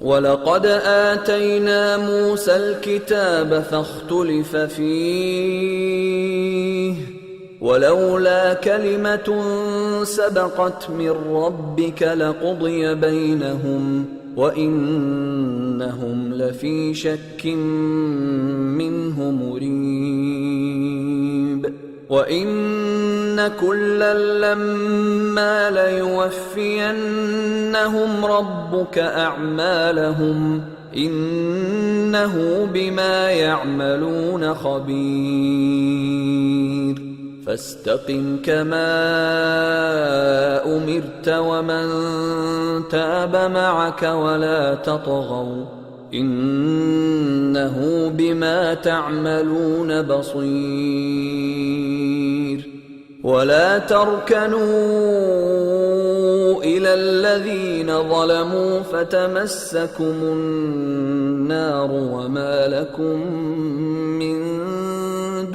वलक़द आतैना मूसल किताब फख्तुलिफ फीह वलौला कलिमतुन सबक़त मिन रब्बिक लक़ुदिय बैनहुम वइन्नहुम लफ़ी शक्किन मिन्हु मुरीब वइन्न कुल्लन लम्मा लयुवफ़्फ़ियन्नहुम रब्बुक अअमालहुम इन्नहु बिमा यअमलून खबीर फस्तक़िम कमा उमिरत वमन ताब मअक वला ततग़ौ इन्नहु बिमा तअमलून बसीर वला तर्कनू इलल्लज़ीन ज़लमू फतमस्सकुमुन्नार वमा लकुम मिन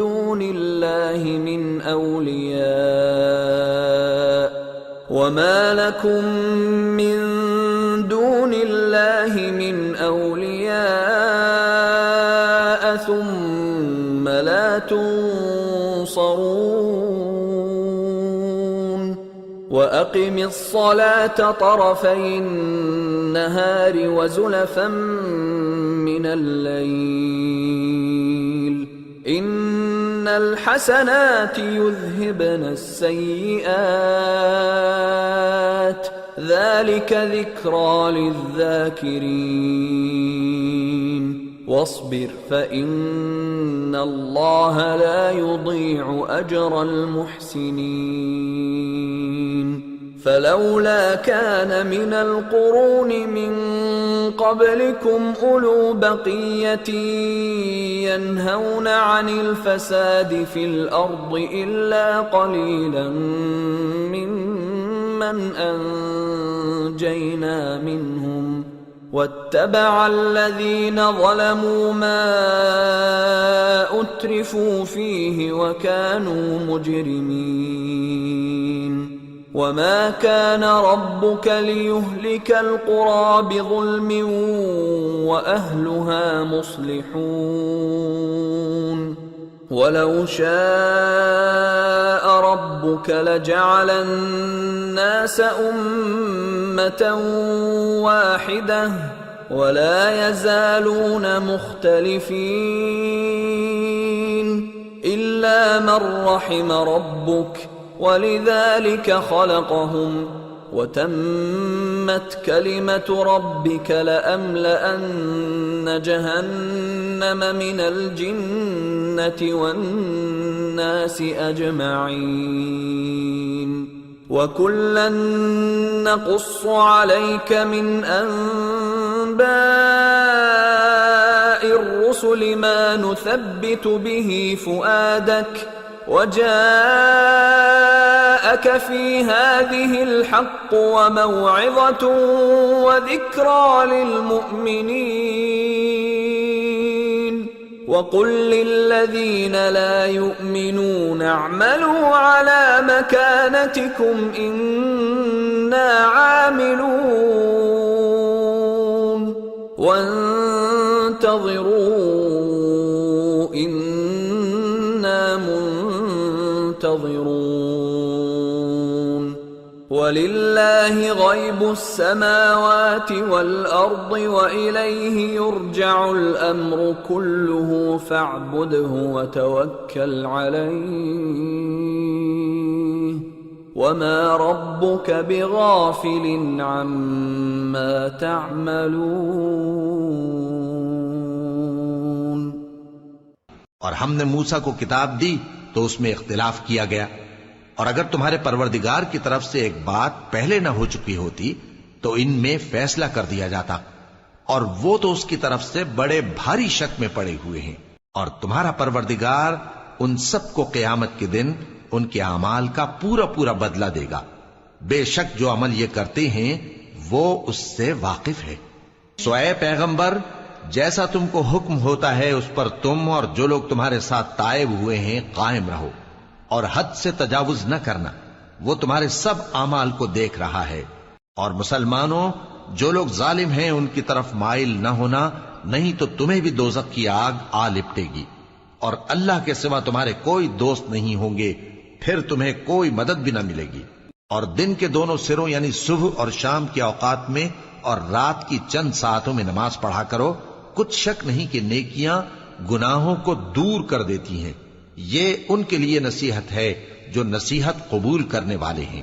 दूनिल्लाहि मिन औलिया वमा लकुम मिन दूनिल्लाहि मिन औलिया थुम्म ला तुंसरून वअक़िमिस्सलात तरफ़यिन्नहारि वज़ुलफ़न मिनल लैल इन्नल हसनाति युज़हिबनस्सय्यिआत ज़ालिक ज़िक्रा लिज़्ज़ाकिरीन वस्बिर फ़इन्नल्लाह ला युज़ीअु अजरल मुहसिनीन फलौला कान मिनल क़ुरूनि मिन क़ब्लिकुम उलू बक़िय्यतिन यन्हौन अनिल फ़सादि फ़िल अर्दि इल्ला क़लीलन मिम्मन अंजयना मिनहुम वत्तबअल्लज़ीन ज़लमू मा उत्रिफू फ़ीहि वकानू मुजरिमीन वमा कान रब्बुक लियुहलिकल क़ुरा बिज़ुल्मिन वअहलुहा मुस्लिहून वलौ शाअ रब्बुक लजअलन-नास उम्मतन वाहिदह वला यज़ालून मुख्तलिफीन इल्ला मन रहिम रब्बुक वलिज़ालिक खलक़हुम वतम्मत कलिमतु रब्बिक लअम्लअन्न जहन्नम मिनल जिन्नति वन्नासि अजमईन वकुल्लन नक़ुस्सु अलैक मिन अन्बाइर रुसुलि मा नुथब्बितु बिहि फुआदक वजाअक फी हाज़िहिल हक़्क़ु वमौइज़तु वज़िक्रा लिलमुअ्मिनीन वक़ुल लिल्लज़ीन ला युअ्मिनून अअमलू अला मकानतिकुम इन्ना आमिलून वंतज़िरू इन्ना मुंतज़िरून वलिल्लाहि ग़ैबुस समावाति वल अर्दि व इलैहि युरजअुल अम्रु कुल्लुहु फ़अब्दुहु व तवक्कल अलैहि वमा रब्बुक बिग़ाफ़िलिन अम्मा तअमलून। और हमने मूसा को किताब दी तो उसमें इख्तिलाफ किया गया, और अगर तुम्हारे परवरदिगार की तरफ से एक बात पहले न हो चुकी होती तो इनमें फैसला कर दिया जाता, और वो तो उसकी तरफ से बड़े भारी शक में पड़े हुए हैं। और तुम्हारा परवरदिगार उन सबको क़यामत के दिन उनके अमाल का पूरा पूरा बदला देगा। बेशक जो अमल ये करते हैं वो उससे वाकिफ है। सो ऐ पैगंबर, जैसा तुमको हुक्म होता है उस पर तुम और जो लोग तुम्हारे साथ तायब हुए हैं कायम रहो, और हद से तजावुज न करना। वो तुम्हारे सब आमाल को देख रहा है। और मुसलमानों, جو لوگ ظالم ہیں ان کی طرف مائل نہ ہونا، نہیں تو تمہیں بھی دوزخ کی آگ آ لپٹے گی، اور اللہ کے سوا تمہارے کوئی دوست نہیں ہوں گے، پھر تمہیں کوئی مدد بھی نہ ملے گی۔ اور دن کے دونوں سروں یعنی صبح اور شام کے اوقات میں اور رات کی چند ساعتوں میں نماز پڑھا کرو، کچھ شک نہیں کہ نیکیاں گناہوں کو دور کر دیتی ہیں۔ یہ ان کے لیے نصیحت ہے جو نصیحت قبول کرنے والے ہیں،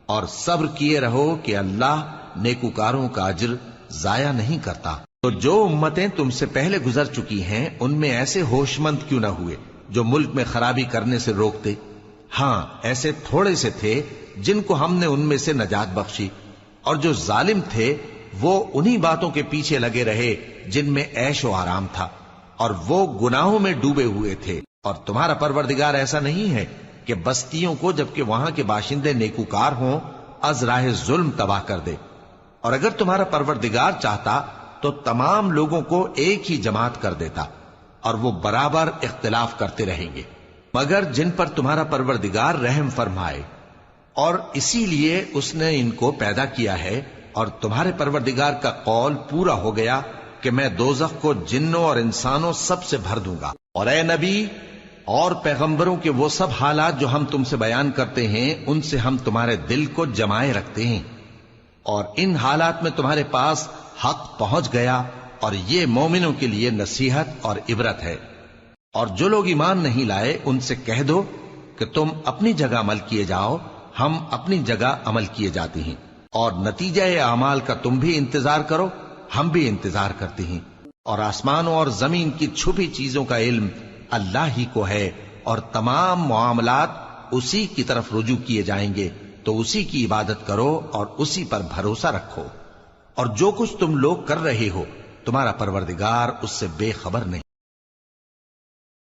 اور صبر کیے رہو کہ اللہ نیکوکاروں کا اجر ضائع نہیں کرتا۔ تو جو امتیں تم سے پہلے گزر چکی ہیں ان میں ایسے ہوش مند کیوں نہ ہوئے جو ملک میں خرابی کرنے سے روکتے؟ ہاں، ایسے تھوڑے سے تھے جن کو ہم نے ان میں سے نجات بخشی، اور جو ظالم تھے وہ انہی باتوں کے پیچھے لگے رہے جن میں عیش و آرام تھا، اور وہ گناہوں میں ڈوبے ہوئے تھے۔ اور تمہارا پروردگار ایسا نہیں ہے کہ بستیوں کو جبکہ وہاں کے باشندے نیکوکار ہوں از راہ ظلم تباہ کر دے، اور اگر تمہارا پروردگار چاہتا تو تمام لوگوں کو ایک ہی جماعت کر دیتا، اور وہ برابر اختلاف کرتے رہیں گے، مگر جن پر تمہارا پروردگار رحم فرمائے، اور اسی لیے اس نے ان کو پیدا کیا ہے۔ اور تمہارے پروردگار کا قول پورا ہو گیا کہ میں دوزخ کو جنوں اور انسانوں سب سے بھر دوں گا۔ اور اے نبی اور پیغمبروں کے وہ سب حالات جو ہم تم سے بیان کرتے ہیں ان سے ہم تمہارے دل کو جمائے رکھتے ہیں، اور ان حالات میں تمہارے پاس حق پہنچ گیا، اور یہ مومنوں کے لیے نصیحت اور عبرت ہے۔ اور جو لوگ ایمان نہیں لائے ان سے کہہ دو کہ تم اپنی جگہ عمل کیے جاؤ، ہم اپنی جگہ عمل کیے جاتے ہیں، اور نتیجہ اعمال کا تم بھی انتظار کرو، ہم بھی انتظار کرتے ہیں۔ اور آسمانوں اور زمین کی چھپی چیزوں کا علم اللہ ہی کو ہے، اور تمام معاملات اسی کی طرف رجوع کیے جائیں گے، تو اسی کی عبادت کرو اور اسی پر بھروسہ رکھو، اور جو کچھ تم لوگ کر رہے ہو تمہارا پروردگار اس سے بے خبر نہیں۔